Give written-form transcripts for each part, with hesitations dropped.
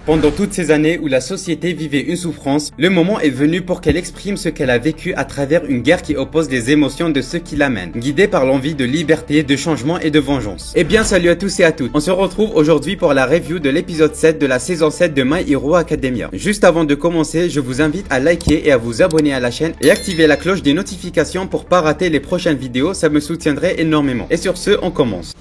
Pendant toutes ces années où la société vivait une souffrance, le moment est venu pour qu'elle exprime ce qu'elle a vécu à travers une guerre qui oppose les émotions de ceux qui l'amènent, guidée par l'envie de liberté, de changement et de vengeance. Eh bien salut à tous et à toutes, on se retrouve aujourd'hui pour la review de l'épisode 7 de la saison 7 de My Hero Academia. Juste avant de commencer, je vous invite à liker et à vous abonner à la chaîne et activer la cloche des notifications pour pas rater les prochaines vidéos, ça me soutiendrait énormément. Et sur ce, on commence.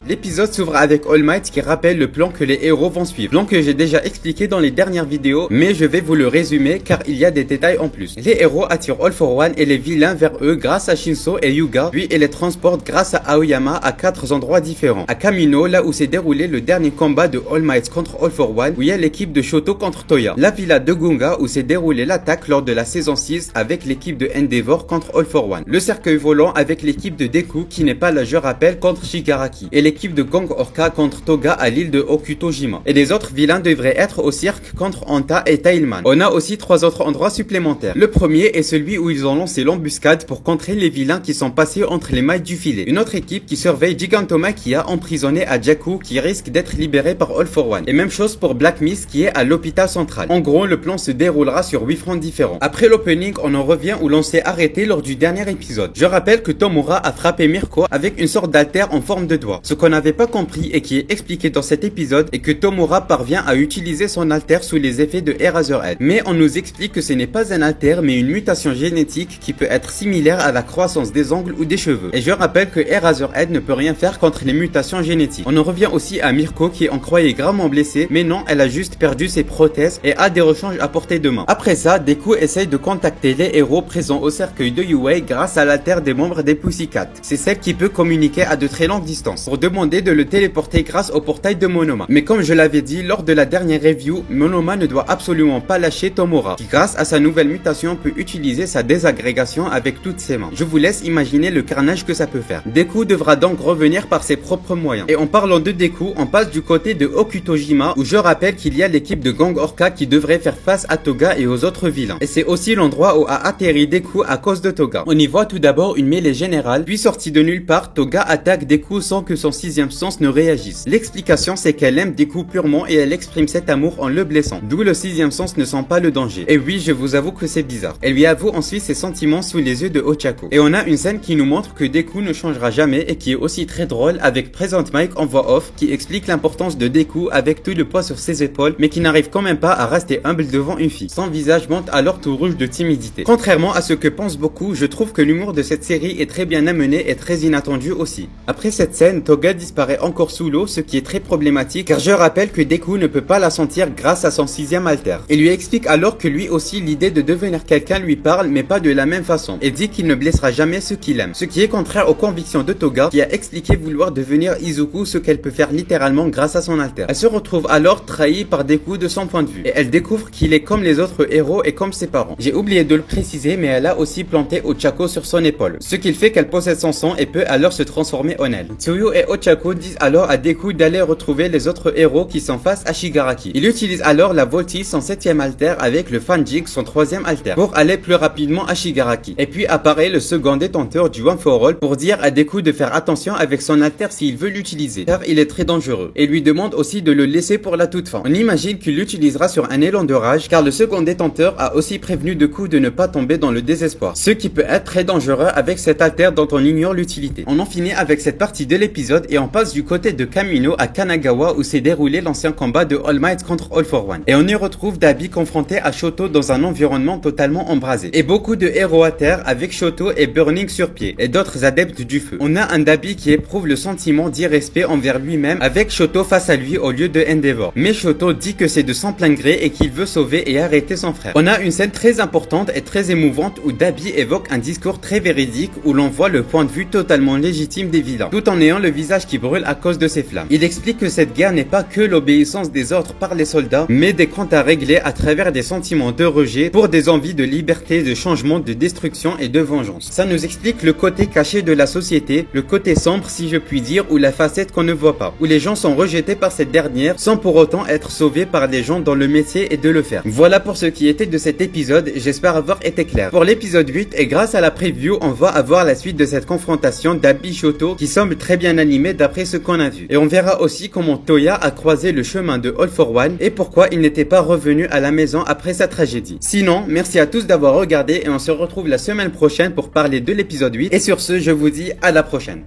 L'épisode s'ouvre avec All Might qui rappelle le plan que les héros vont suivre. Plan que j'ai déjà expliqué dans les dernières vidéos, mais je vais vous le résumer car il y a des détails en plus. Les héros attirent All for One et les vilains vers eux grâce à Shinso et Yuga, puis ils les transportent grâce à Aoyama à 4 endroits différents. À Kamino, là où s'est déroulé le dernier combat de All Might contre All for One, où il y a l'équipe de Shoto contre Toya. La villa de Gunga où s'est déroulé l'attaque lors de la saison 6 avec l'équipe de Endeavor contre All for One. Le cercueil volant avec l'équipe de Deku qui n'est pas là je rappelle contre Shigaraki. Et l'équipe de Gang Orca contre Toga à l'île de Okutojima. Et les autres vilains devraient être au cirque contre Anta et Tailman. On a aussi 3 autres endroits supplémentaires. Le premier est celui où ils ont lancé l'embuscade pour contrer les vilains qui sont passés entre les mailles du filet. Une autre équipe qui surveille Gigantomachia emprisonné à Jakku qui risque d'être libéré par All for One. Et même chose pour Black Mist qui est à l'hôpital central. En gros, le plan se déroulera sur 8 fronts différents. Après l'opening, on en revient où l'on s'est arrêté lors du dernier épisode. Je rappelle que Tomura a frappé Mirko avec une sorte d'alter en forme de doigt. Ce qu'on n'avait pas compris et qui est expliqué dans cet épisode est que Tomura parvient à utiliser son alter sous les effets de Eraserhead. Mais on nous explique que ce n'est pas un alter mais une mutation génétique qui peut être similaire à la croissance des ongles ou des cheveux. Et je rappelle que Eraserhead ne peut rien faire contre les mutations génétiques. On en revient aussi à Mirko qui en croyait gravement blessée, mais non, elle a juste perdu ses prothèses et a des rechanges à portée de main. Après ça, Deku essaye de contacter les héros présents au cercueil de Yuei grâce à l'alter des membres des Pussycat. C'est celle qui peut communiquer à de très longues distances pour demander de le téléporter grâce au portail de Monoma. Mais comme je l'avais dit lors de la dernière review, Monoma ne doit absolument pas lâcher Tomura, qui grâce à sa nouvelle mutation peut utiliser sa désagrégation avec toutes ses mains. Je vous laisse imaginer le carnage que ça peut faire. Deku devra donc revenir par ses propres moyens. Et en parlant de Deku, on passe du côté de Okutojima où je rappelle qu'il y a l'équipe de Gang Orca qui devrait faire face à Toga et aux autres vilains. Et c'est aussi l'endroit où a atterri Deku à cause de Toga. On y voit tout d'abord une mêlée générale, puis sortie de nulle part, Toga attaque Deku sans que son 6e sens ne réagisse. L'explication c'est qu'elle aime Deku purement et elle exprime cet amour en le blessant, d'où le 6e sens ne sent pas le danger. Et oui, je vous avoue que c'est bizarre. Elle lui avoue ensuite ses sentiments sous les yeux de Ochako. Et on a une scène qui nous montre que Deku ne changera jamais et qui est aussi très drôle avec Present Mike en voix off qui explique l'importance de Deku avec tout le poids sur ses épaules mais qui n'arrive quand même pas à rester humble devant une fille. Son visage monte alors tout rouge de timidité. Contrairement à ce que pensent beaucoup, je trouve que l'humour de cette série est très bien amené et très inattendu aussi. Après cette scène, Toga disparaît encore sous l'eau, ce qui est très problématique car je rappelle que Deku ne peut pas la sentir grâce à son 6e alter. Il lui explique alors que lui aussi l'idée de devenir quelqu'un lui parle mais pas de la même façon et dit qu'il ne blessera jamais ceux qu'il aime. Ce qui est contraire aux convictions de Toga qui a expliqué vouloir devenir Izuku, ce qu'elle peut faire littéralement grâce à son alter. Elle se retrouve alors trahie par Deku de son point de vue et elle découvre qu'il est comme les autres héros et comme ses parents. J'ai oublié de le préciser mais elle a aussi planté Ochako sur son épaule, ce qui fait qu'elle possède son sang et peut alors se transformer en elle. Tsuyu et Ochako disent alors à Deku d'aller retrouver les autres héros qui sont face à Shigaraki. Il utilise alors la Voltis, son 7e alter, avec le Fanjig, son 3e alter, pour aller plus rapidement à Shigaraki. Et puis apparaît le second détenteur du One for All pour dire à Deku de faire attention avec son alter s'il veut l'utiliser, car il est très dangereux. Et lui demande aussi de le laisser pour la toute fin. On imagine qu'il l'utilisera sur un élan de rage, car le second détenteur a aussi prévenu Deku de ne pas tomber dans le désespoir, ce qui peut être très dangereux avec cet alter dont on ignore l'utilité. On en finit avec cette partie de l'épisode et on passe du côté de Kamino à Kanagawa où s'est déroulé l'ancien combat de All Might contre All for One. Et on y retrouve Dabi confronté à Shoto dans un environnement totalement embrasé. Et beaucoup de héros à terre avec Shoto et Burning sur pied et d'autres adeptes du feu. On a un Dabi qui éprouve le sentiment d'irrespect envers lui-même avec Shoto face à lui au lieu de Endeavor. Mais Shoto dit que c'est de son plein gré et qu'il veut sauver et arrêter son frère. On a une scène très importante et très émouvante où Dabi évoque un discours très véridique où l'on voit le point de vue totalement légitime des vilains, tout en ayant le visage village qui brûle à cause de ces flammes. Il explique que cette guerre n'est pas que l'obéissance des ordres par les soldats, mais des comptes à régler à travers des sentiments de rejet pour des envies de liberté, de changement, de destruction et de vengeance. Ça nous explique le côté caché de la société, le côté sombre si je puis dire, ou la facette qu'on ne voit pas, où les gens sont rejetés par cette dernière sans pour autant être sauvés par des gens dont le métier est de le faire. Voilà pour ce qui était de cet épisode, j'espère avoir été clair. Pour l'épisode 8, et grâce à la preview, on va avoir la suite de cette confrontation d'Abi Shoto qui semble très bien animée d'après ce qu'on a vu. Et on verra aussi comment Toya a croisé le chemin de All for One et pourquoi il n'était pas revenu à la maison après sa tragédie. Sinon, merci à tous d'avoir regardé et on se retrouve la semaine prochaine pour parler de l'épisode 8. Et sur ce, je vous dis à la prochaine.